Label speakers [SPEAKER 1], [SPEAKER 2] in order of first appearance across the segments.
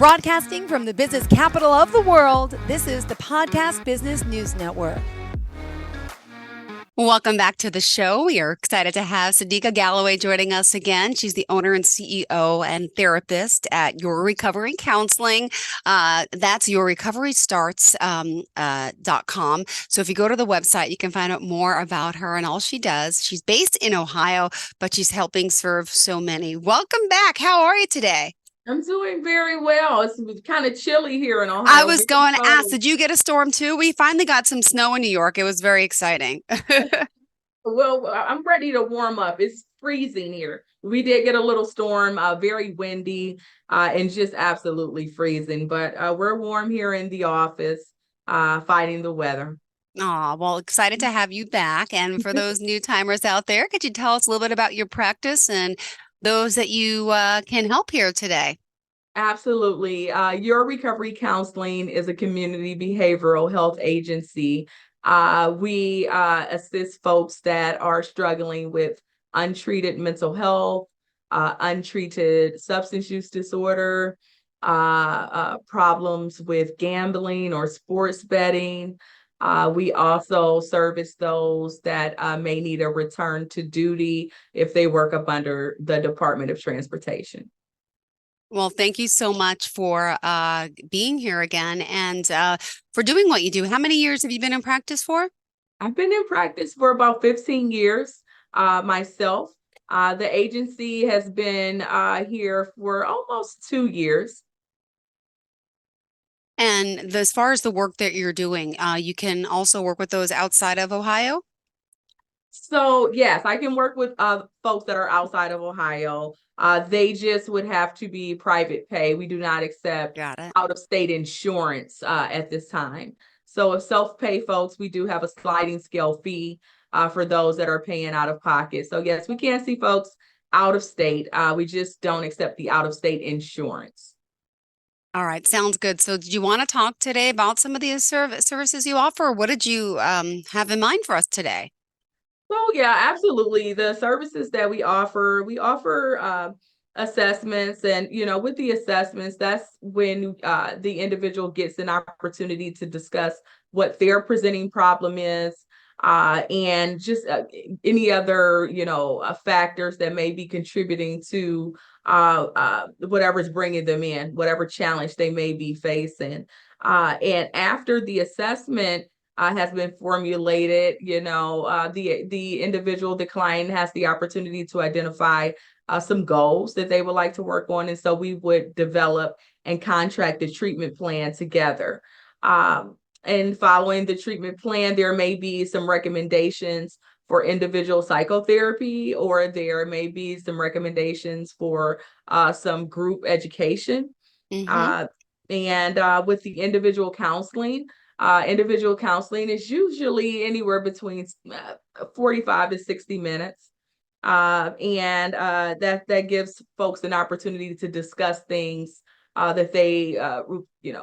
[SPEAKER 1] Broadcasting from the business capital of the world, this is the Podcast Business News Network.
[SPEAKER 2] Welcome back to the show. We are excited to have Sadigoh Galloway joining us again. She's the owner and CEO and therapist at Your Recovery Counseling. That's yourrecoverystarts.com. So if you go to the website, you can find out more about her and all she does. She's based in Ohio, but she's helping serve so many. Welcome back. How are you today?
[SPEAKER 3] I'm doing very well. It's kind of chilly here in Ohio.
[SPEAKER 2] I was going to ask, did you get a storm too? We finally got some snow in New York. It was very exciting.
[SPEAKER 3] Well, I'm ready to warm up. It's freezing here. We did get a little storm, very windy, and just absolutely freezing. But we're warm here in the office, fighting the weather.
[SPEAKER 2] Oh, well, excited to have you back. And for those new timers out there, could you tell us a little bit about your practice and those that you can help here today?
[SPEAKER 3] Absolutely. Your Recovery Counseling is a community behavioral health agency. We assist folks that are struggling with untreated mental health, untreated substance use disorder, problems with gambling or sports betting. We also service those that may need a return to duty if they work up under the Department of Transportation.
[SPEAKER 2] Well, thank you so much for being here again and for doing what you do. How many years have you been in practice for?
[SPEAKER 3] I've been in practice for about 15 years myself. The agency has been here for almost 2 years.
[SPEAKER 2] And as far as the work that you're doing, you can also work with those outside of Ohio?
[SPEAKER 3] So, yes, I can work with folks that are outside of Ohio. They just would have to be private pay. We do not accept out-of-state insurance at this time. So if self-pay folks, we do have a sliding scale fee for those that are paying out of pocket. So yes, we can see folks out of state. We just don't accept the out-of-state insurance.
[SPEAKER 2] All right, sounds good. So did you want to talk today about some of the services you offer, or what did you have in mind for us today?
[SPEAKER 3] So yeah, absolutely. The services that we offer assessments, and with the assessments, that's when the individual gets an opportunity to discuss what their presenting problem is, and just any other factors that may be contributing to whatever's bringing them in, whatever challenge they may be facing. And after the assessment has been formulated, the individual, the client, has the opportunity to identify some goals that they would like to work on. And so we would develop and contract a treatment plan together. And following the treatment plan, there may be some recommendations for individual psychotherapy, or there may be some recommendations for some group education.
[SPEAKER 2] Mm-hmm.
[SPEAKER 3] And with the individual counseling is usually anywhere between 45 to 60 minutes. And that gives folks an opportunity to discuss things that they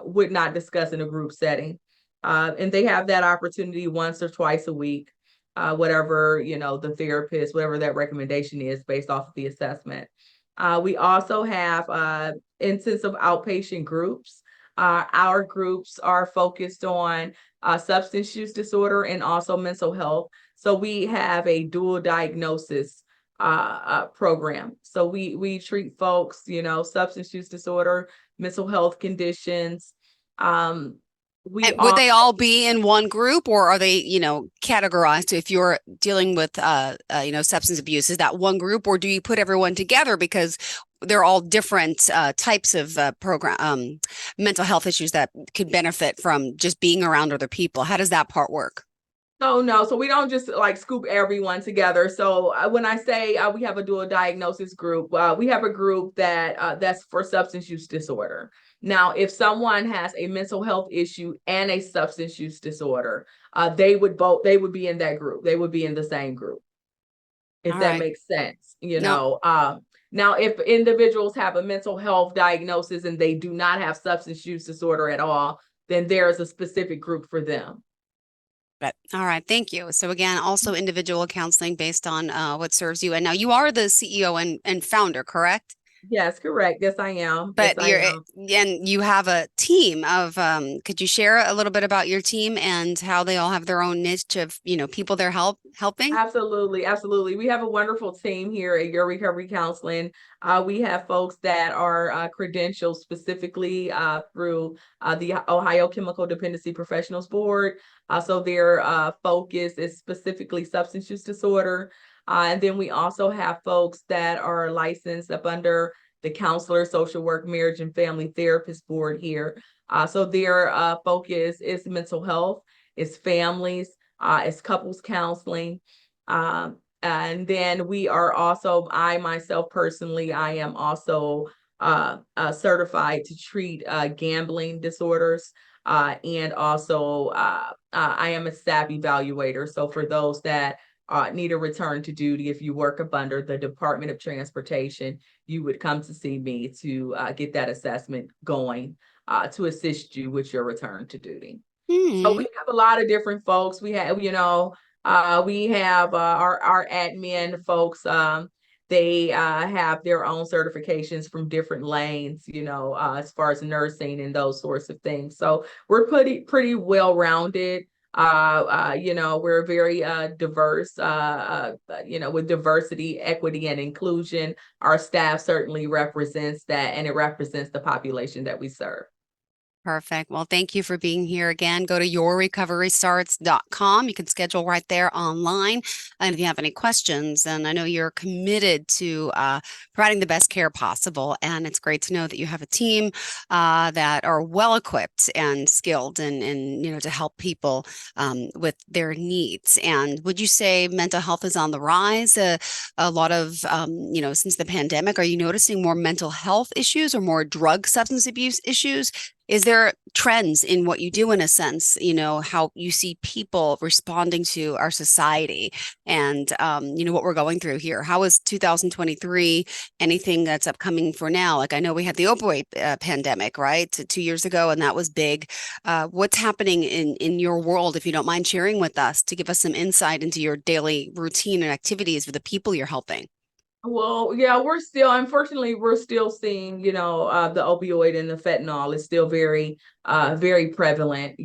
[SPEAKER 3] would not discuss in a group setting. And they have that opportunity once or twice a week, whatever, the therapist, whatever that recommendation is based off of the assessment. We also have intensive outpatient groups. Our groups are focused on substance use disorder and also mental health. So we have a dual diagnosis program. So we treat folks, substance use disorder, mental health conditions.
[SPEAKER 2] Would they all be in one group, or are they, categorized? If you're dealing with, substance abuse, is that one group, or do you put everyone together because they're all different types of mental health issues that could benefit from just being around other people? How does that part work?
[SPEAKER 3] Oh, no. So we don't just scoop everyone together. So when I say we have a dual diagnosis group, we have a group that's for substance use disorder. Now, if someone has a mental health issue and a substance use disorder, they would be in that group. They would be in the same group, if that makes sense. Now, if individuals have a mental health diagnosis and they do not have substance use disorder at all, then there's a specific group for them.
[SPEAKER 2] All right. Thank you. So again, also individual counseling based on what serves you. And now you are the CEO and founder, correct?
[SPEAKER 3] Yes, correct. Yes, I am. Yes,
[SPEAKER 2] But
[SPEAKER 3] I am.
[SPEAKER 2] and you have a team of, could you share a little bit about your team and how they all have their own niche of, people they're helping?
[SPEAKER 3] Absolutely, absolutely. We have a wonderful team here at Your Recovery Counseling. We have folks that are credentialed specifically through the Ohio Chemical Dependency Professionals Board. So their focus is specifically substance use disorder. And then we also have folks that are licensed up under the Counselor, Social Work, Marriage, and Family Therapist Board here. So their focus is mental health, is families, it's couples counseling. And then we are also, I myself personally, I am also certified to treat gambling disorders. And also, I am a SAP evaluator. So for those that need a return to duty, if you work up under the Department of Transportation, you would come to see me to get that assessment going to assist you with your return to duty. So we have a lot of different folks. We have, we have our admin folks. They have their own certifications from different lanes, as far as nursing and those sorts of things. So we're pretty well rounded. We're very diverse. With diversity, equity, and inclusion, our staff certainly represents that, and it represents the population that we serve.
[SPEAKER 2] Perfect. Well, thank you for being here again. Go to yourrecoverystarts.com. You can schedule right there online. And if you have any questions, and I know you're committed to providing the best care possible. And it's great to know that you have a team that are well equipped and skilled and to help people with their needs. And would you say mental health is on the rise? A lot of, since the pandemic, are you noticing more mental health issues or more drug substance abuse issues? Is there trends in what you do in a sense, how you see people responding to our society and, what we're going through here? How is 2023, anything that's upcoming for now? Like I know we had the opioid pandemic, right? 2 years ago, and that was big. What's happening in your world, if you don't mind sharing with us to give us some insight into your daily routine and activities with the people you're helping?
[SPEAKER 3] Well, yeah, unfortunately, we're still seeing, the opioid and the fentanyl is still very prevalent,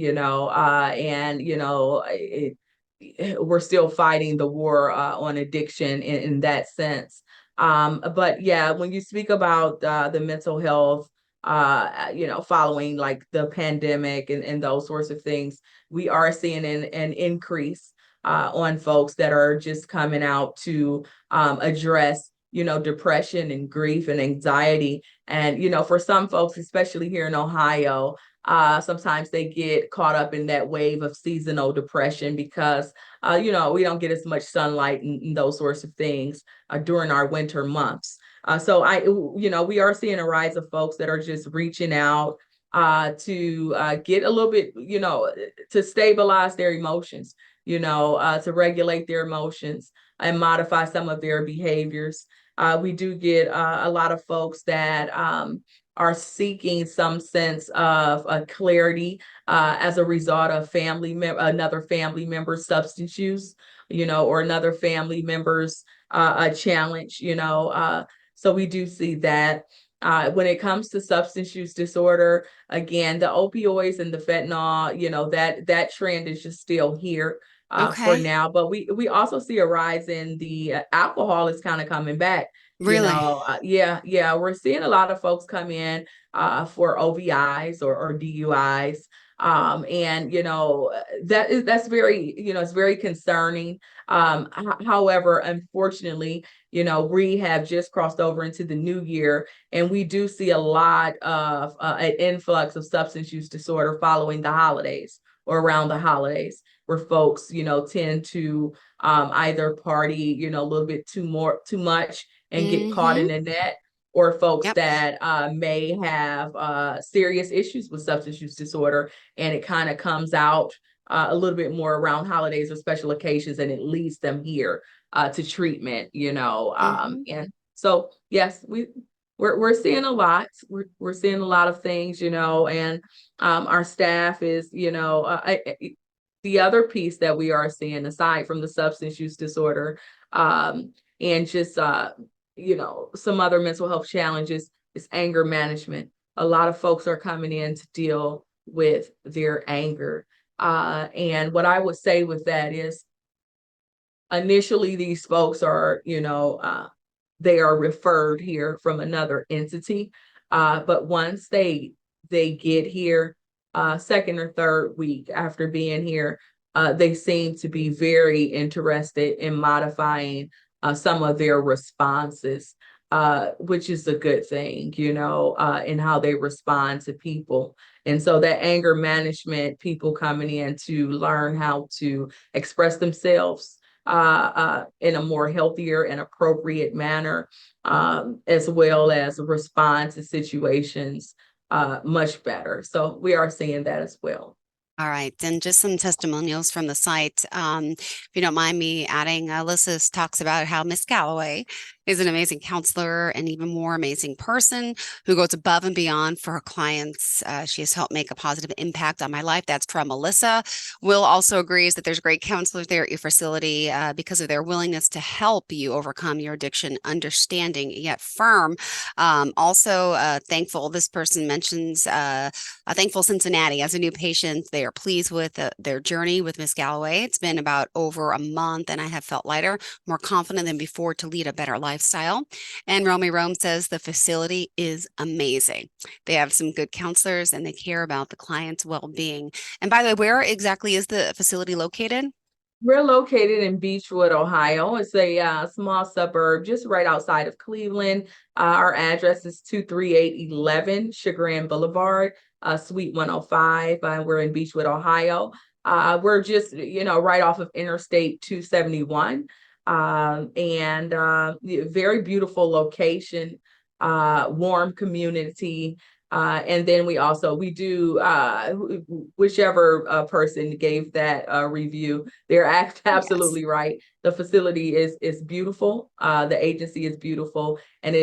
[SPEAKER 3] we're still fighting the war on addiction in that sense. But yeah, when you speak about the mental health, following like the pandemic and those sorts of things, we are seeing an increase on folks that are just coming out to address depression and grief and anxiety. And for some folks, especially here in Ohio, sometimes they get caught up in that wave of seasonal depression because we don't get as much sunlight and those sorts of things during our winter months. We are seeing a rise of folks that are just reaching out to get a little bit, to stabilize their emotions, to regulate their emotions and modify some of their behaviors. We do get a lot of folks that are seeking some sense of clarity as a result of another family member's substance use, or another family member's a challenge, so we do see that. When it comes to substance use disorder, again, the opioids and the fentanyl, that trend is just still here for now. But we also see a rise in the alcohol is kind of coming back.
[SPEAKER 2] Really?
[SPEAKER 3] Yeah, we're seeing a lot of folks come in for OVIs or DUIs. And that's very, it's very concerning. However, unfortunately, we have just crossed over into the new year, and we do see a lot of an influx of substance use disorder following the holidays or around the holidays, where folks, tend to either party, a little bit too much and get caught in the net, or folks that may have serious issues with substance use disorder, and it kind of comes out a little bit more around holidays or special occasions, and it leads them here to treatment, and so yes, we're seeing a lot. We're seeing a lot of things, and our staff is, the other piece that we are seeing aside from the substance use disorder, and just some other mental health challenges is anger management. A lot of folks are coming in to deal with their anger. And what I would say with that is initially these folks are, they are referred here from another entity. But once they get here, second or third week after being here, they seem to be very interested in modifying some of their responses, which is a good thing, in how they respond to people. And so that anger management, people coming in to learn how to express themselves in a more healthier and appropriate manner, as well as respond to situations much better. So we are seeing that as well.
[SPEAKER 2] All right, then just some testimonials from the site. If you don't mind me adding, Alyssa talks about how Miss Galloway is an amazing counselor and even more amazing person who goes above and beyond for her clients. She has helped make a positive impact on my life. That's from Alyssa. Will also agrees that there's great counselors there at your facility because of their willingness to help you overcome your addiction, understanding yet firm. Also thankful, this person mentions thankful Cincinnati as a new patient. They are pleased with their journey with Miss Galloway. It's been about over a month and I have felt lighter, more confident than before to lead a better lifestyle. And Romy Rome says the facility is amazing. They have some good counselors and they care about the client's well-being. And by the way, where exactly is the facility located?
[SPEAKER 3] We're located in Beechwood, Ohio. It's a small suburb just right outside of Cleveland. Our address is 23811 Chagrin Boulevard, Suite 105. We're in Beechwood, Ohio. We're just, right off of Interstate 271. And very beautiful location, warm community. And then we do, whichever person gave that review, they're absolutely right. The facility is beautiful. The agency is beautiful, and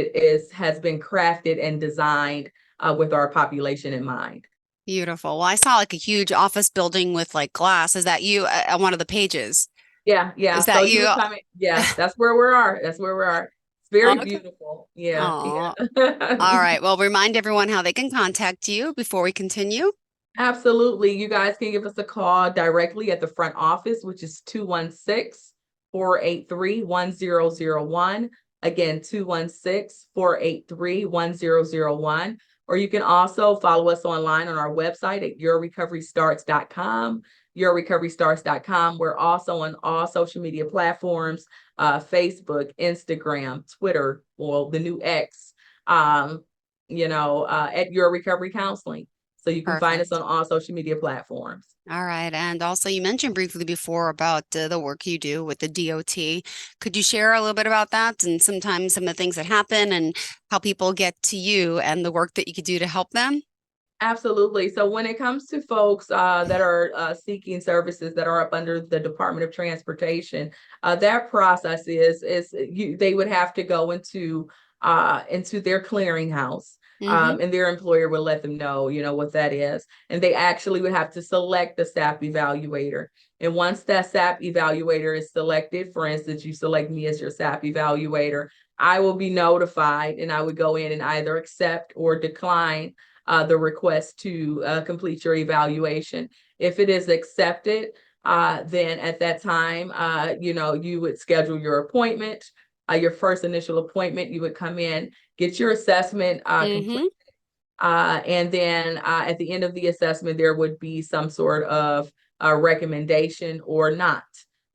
[SPEAKER 3] has been crafted and designed with our population in mind.
[SPEAKER 2] Beautiful. Well, I saw like a huge office building with like glass. Is that you on one of the pages?
[SPEAKER 3] Yeah.
[SPEAKER 2] Is that
[SPEAKER 3] So
[SPEAKER 2] you?
[SPEAKER 3] Yeah, that's where we are. That's where we are. It's very
[SPEAKER 2] Okay.
[SPEAKER 3] beautiful. Yeah.
[SPEAKER 2] All right. Well, remind everyone how they can contact you before we continue.
[SPEAKER 3] Absolutely. You guys can give us a call directly at the front office, which is 216-483-1001. Again, 216-483-1001. Or you can also follow us online on our website at yourrecoverystarts.com. Yourrecoverystarts.com. We're also on all social media platforms, Facebook, Instagram, Twitter, well, the new X, at Your Recovery Counseling. So you can find us on all social media platforms.
[SPEAKER 2] All right. And also you mentioned briefly before about the work you do with the DOT. Could you share a little bit about that and sometimes some of the things that happen and how people get to you and the work that you could do to help them?
[SPEAKER 3] Absolutely. So when it comes to folks that are seeking services that are up under the Department of Transportation, that process they would have to go into their clearinghouse. And their employer will let them know, what that is. And they actually would have to select the SAP evaluator. And once that SAP evaluator is selected, for instance, you select me as your SAP evaluator, I will be notified and I would go in and either accept or decline the request to complete your evaluation. If it is accepted, then at that time, you would schedule your appointment. Your first initial appointment, you would come in, get your assessment completed. And then at the end of the assessment, there would be some sort of recommendation or not,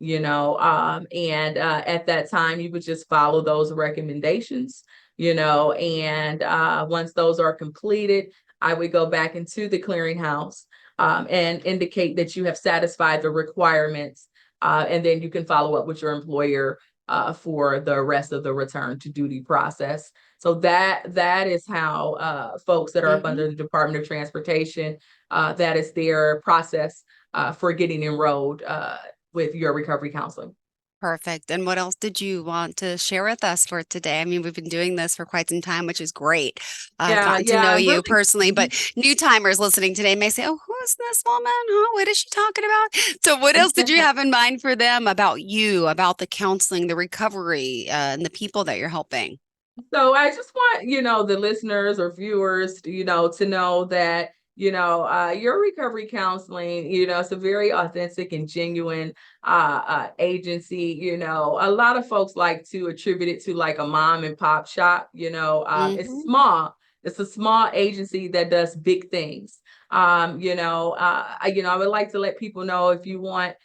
[SPEAKER 3] and at that time, you would just follow those recommendations, and once those are completed, I would go back into the clearinghouse and indicate that you have satisfied the requirements. And then you can follow up with your employer for the rest of the return to duty process. So that is how folks that are up under the Department of Transportation, that is their process for getting enrolled with Your Recovery Counseling.
[SPEAKER 2] Perfect. And what else did you want to share with us for today? I mean, we've been doing this for quite some time, which is great. I've gotten to know you personally, but new timers listening today may say, oh, who is this woman? Huh? What is she talking about? So what else did you have in mind for them about you, about the counseling, the recovery, and the people that you're helping?
[SPEAKER 3] So I just want, the listeners or viewers, to know that, your recovery counseling, it's a very authentic and genuine agency. A lot of folks like to attribute it to like a mom and pop shop. It's
[SPEAKER 2] Mm-hmm.
[SPEAKER 3] small. It's a small agency that does big things. I would like to let people know, if you want,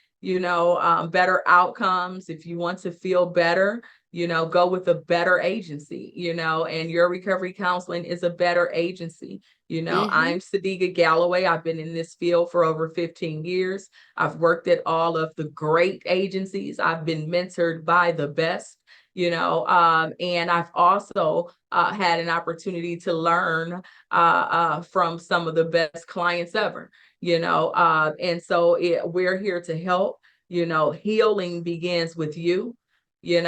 [SPEAKER 3] better outcomes, if you want to feel better, go with a better agency, and your recovery counseling is a better agency.
[SPEAKER 2] Mm-hmm.
[SPEAKER 3] I'm Sadigoh Galloway. I've been in this field for over 15 years. I've worked at all of the great agencies. I've been mentored by the best, and I've also had an opportunity to learn from some of the best clients ever, and so we're here to help. Healing begins with you, and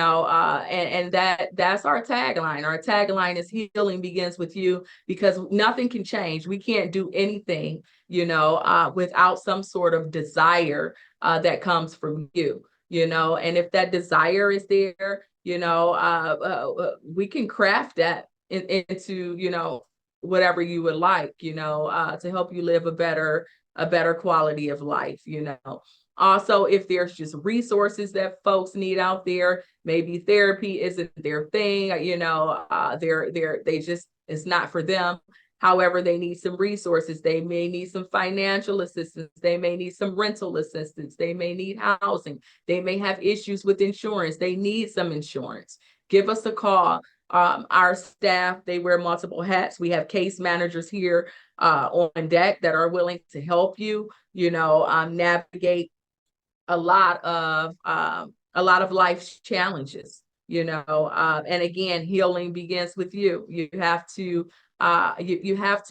[SPEAKER 3] that's our tagline. Our tagline is healing begins with you, because nothing can change. We can't do anything, without some sort of desire that comes from you, and if that desire is there, we can craft that into, whatever you would like, to help you live a better quality of life. Also, if there's just resources that folks need out there, maybe therapy isn't their thing, they just, it's not for them. However, they need some resources. They may need some financial assistance. They may need some rental assistance. They may need housing. They may have issues with insurance. They need some insurance. Give us a call. Our staff, they wear multiple hats. We have case managers here on deck that are willing to help you, navigate a lot of life's challenges, and again, healing begins with you. You have to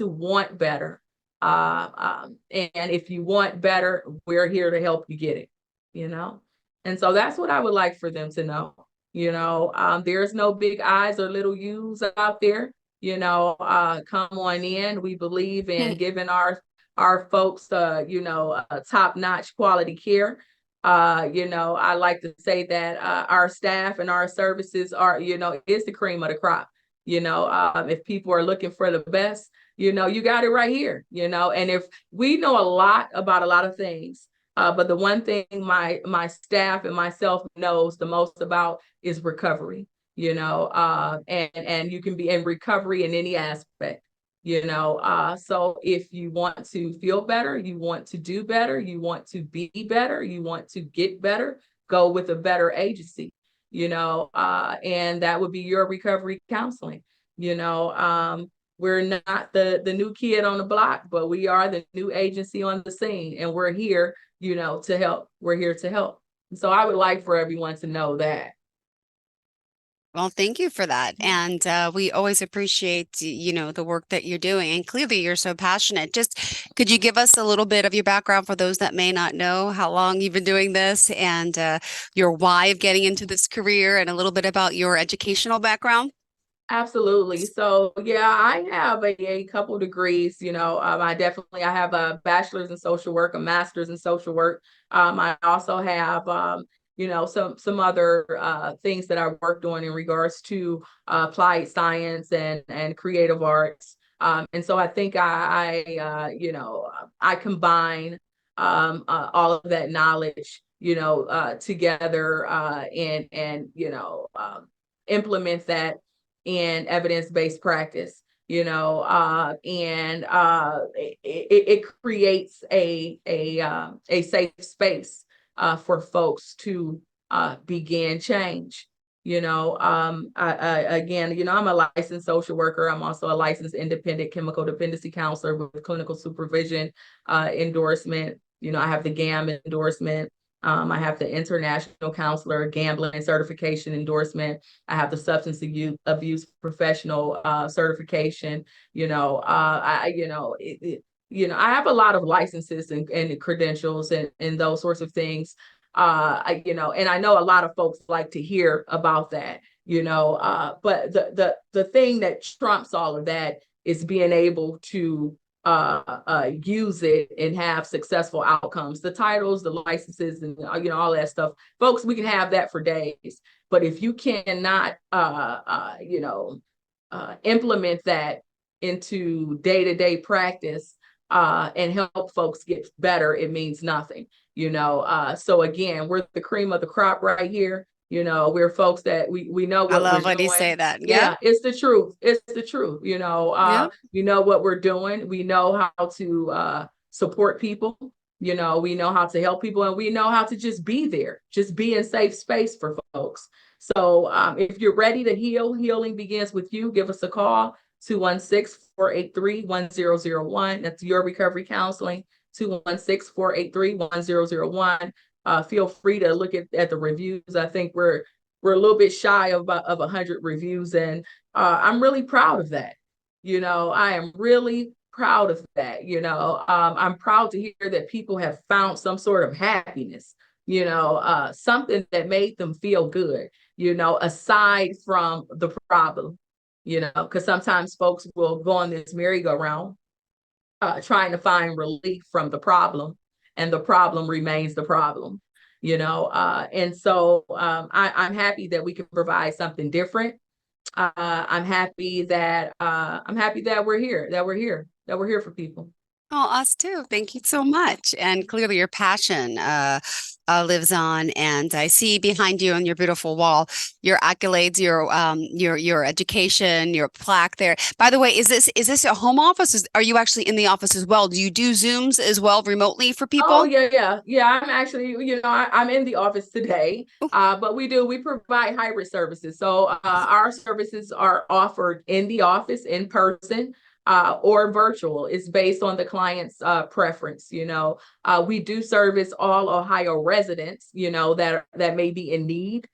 [SPEAKER 3] want better, and if you want better, we're here to help you get it, you know and so that's what I would like for them to know. There's no big I's or little U's out there. Come on in. We believe in giving our folks top-notch quality care. I like to say that our staff and our services are, is the cream of the crop. If people are looking for the best, you got it right here. And if we know a lot about a lot of things, but the one thing my staff and myself knows the most about is recovery. And you can be in recovery in any aspect. So if you want to feel better, you want to do better, you want to be better, you want to get better, go with a better agency, and that would be your recovery counseling. We're not the new kid on the block, but we are the new agency on the scene, and we're here, to help. We're here to help. So I would like for everyone to know that.
[SPEAKER 2] Well, thank you for that. And we always appreciate, the work that you're doing. And clearly you're so passionate. Just could you give us a little bit of your background for those that may not know how long you've been doing this, and your why of getting into this career, and a little bit about your educational background?
[SPEAKER 3] Absolutely. So yeah, I have a couple degrees. I have a bachelor's in social work, a master's in social work. I also have some other things that I worked on in regards to applied science and creative arts. And so I think I combine all of that knowledge, together, and implement that in evidence-based practice, and it creates a safe space for folks to begin change. Again, I'm a licensed social worker. I'm also a licensed independent chemical dependency counselor with clinical supervision endorsement. I have the GAM endorsement. I have the international counselor gambling certification endorsement. I have the substance abuse professional certification. I have a lot of licenses and credentials and those sorts of things. And I know a lot of folks like to hear about that. But the thing that trumps all of that is being able to use it and have successful outcomes. The titles, the licenses, and all that stuff, folks, we can have that for days. But if you cannot implement that into day-to-day practice and help folks get better, it means nothing. So again, we're the cream of the crop right here. We're folks that we know what
[SPEAKER 2] I love
[SPEAKER 3] we're
[SPEAKER 2] when
[SPEAKER 3] doing.
[SPEAKER 2] you say that.
[SPEAKER 3] Yeah, it's the truth. It's the truth. We know what we're doing. We know how to support people. We know how to help people, and we know how to just be there, just be in safe space for folks. So if you're ready to heal, healing begins with you. Give us a call, 216-483-1001. That's Your Recovery Counseling, 216-483-1001. Feel free to look at the reviews. I think we're a little bit shy of 100 reviews, and I'm really proud of that. I am really proud of that. I'm proud to hear that people have found some sort of happiness, something that made them feel good, aside from the problem, because sometimes folks will go on this merry-go-round trying to find relief from the problem, and the problem remains the problem, and so I'm happy that we can provide something different. I'm happy that we're here for people.
[SPEAKER 2] Oh, us too. Thank you so much. And clearly your passion lives on. And I see behind you on your beautiful wall, your accolades, your education, your plaque there. By the way, is this a home office? Are you actually in the office as well? Do you do Zooms as well remotely for people?
[SPEAKER 3] Oh, yeah. I'm actually, I'm in the office today, but we provide hybrid services. So our services are offered in the office, in person, or virtual. It's based on the client's preference. We do service all Ohio residents, that may be in need.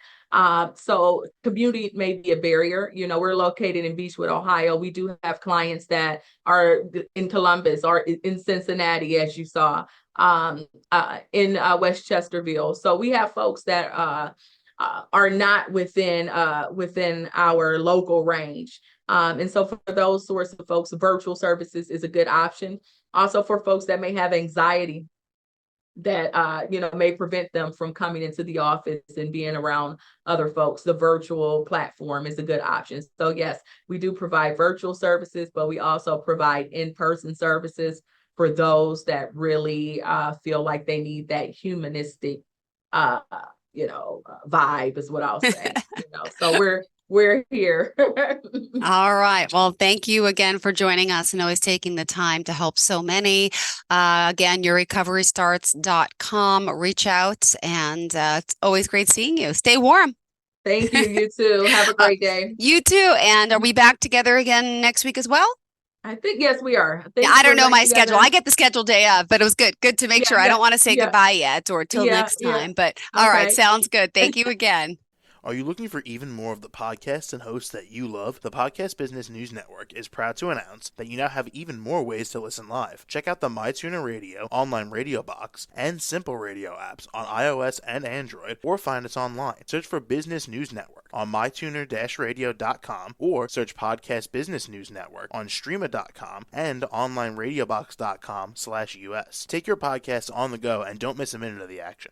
[SPEAKER 3] So community may be a barrier. We're located in Beechwood, Ohio. We do have clients that are in Columbus or in Cincinnati, as you saw, in West Chesterville. So we have folks that are not within our local range. And so for those sorts of folks, virtual services is a good option. Also for folks that may have anxiety that, may prevent them from coming into the office and being around other folks, the virtual platform is a good option. So yes, we do provide virtual services, but we also provide in-person services for those that really feel like they need that humanistic, vibe is what I'll say. So we're here.
[SPEAKER 2] All right. Well, thank you again for joining us and always taking the time to help so many. Again, yourrecoverystarts.com. Reach out, and it's always great seeing you. Stay warm.
[SPEAKER 3] Thank you. You too. Have a great day.
[SPEAKER 2] You too. And are we back together again next week as well?
[SPEAKER 3] I think, yes, we are.
[SPEAKER 2] I don't know my schedule. I get the schedule day of, but it was good to make sure. I don't want to say goodbye yet or till next time, but all right. Sounds good. Thank you again.
[SPEAKER 4] Are you looking for even more of the podcasts and hosts that you love? The Podcast Business News Network is proud to announce that you now have even more ways to listen live. Check out the MyTuner Radio, online radio box, and Simple Radio apps on iOS and Android, or find us online. Search for Business News Network on mytuner-radio.com, or search Podcast Business News Network on streama.com and onlineradiobox.com/US. Take your podcast on the go and don't miss a minute of the action.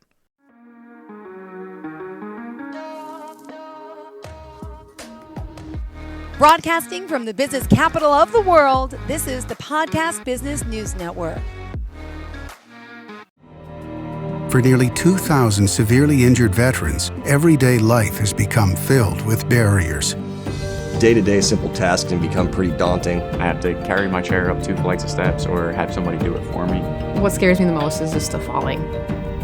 [SPEAKER 1] Broadcasting from the business capital of the world, this is the Podcast Business News Network.
[SPEAKER 5] For nearly 2,000 severely injured veterans, everyday life has become filled with barriers.
[SPEAKER 6] Day-to-day simple tasks can become pretty daunting.
[SPEAKER 7] I have to carry my chair up 2 flights of steps or have somebody do it for me.
[SPEAKER 8] What scares me the most is just the falling.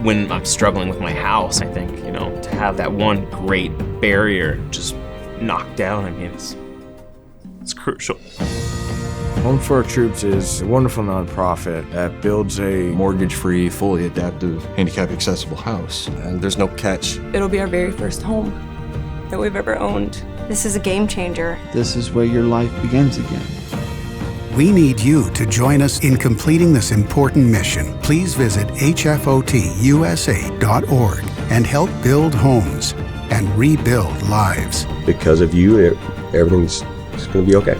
[SPEAKER 9] When I'm struggling with my house, I think, to have that one great barrier just knocked down, it's crucial.
[SPEAKER 10] Home for Our Troops is a wonderful nonprofit that builds a
[SPEAKER 11] mortgage-free, fully adaptive, handicap-accessible house.
[SPEAKER 6] And there's no catch.
[SPEAKER 12] It'll be our very first home that we've ever owned. This is a game changer.
[SPEAKER 13] This is where your life begins again.
[SPEAKER 5] We need you to join us in completing this important mission. Please visit hfotusa.org and help build homes and rebuild lives.
[SPEAKER 6] Because of you, everything's going to be okay.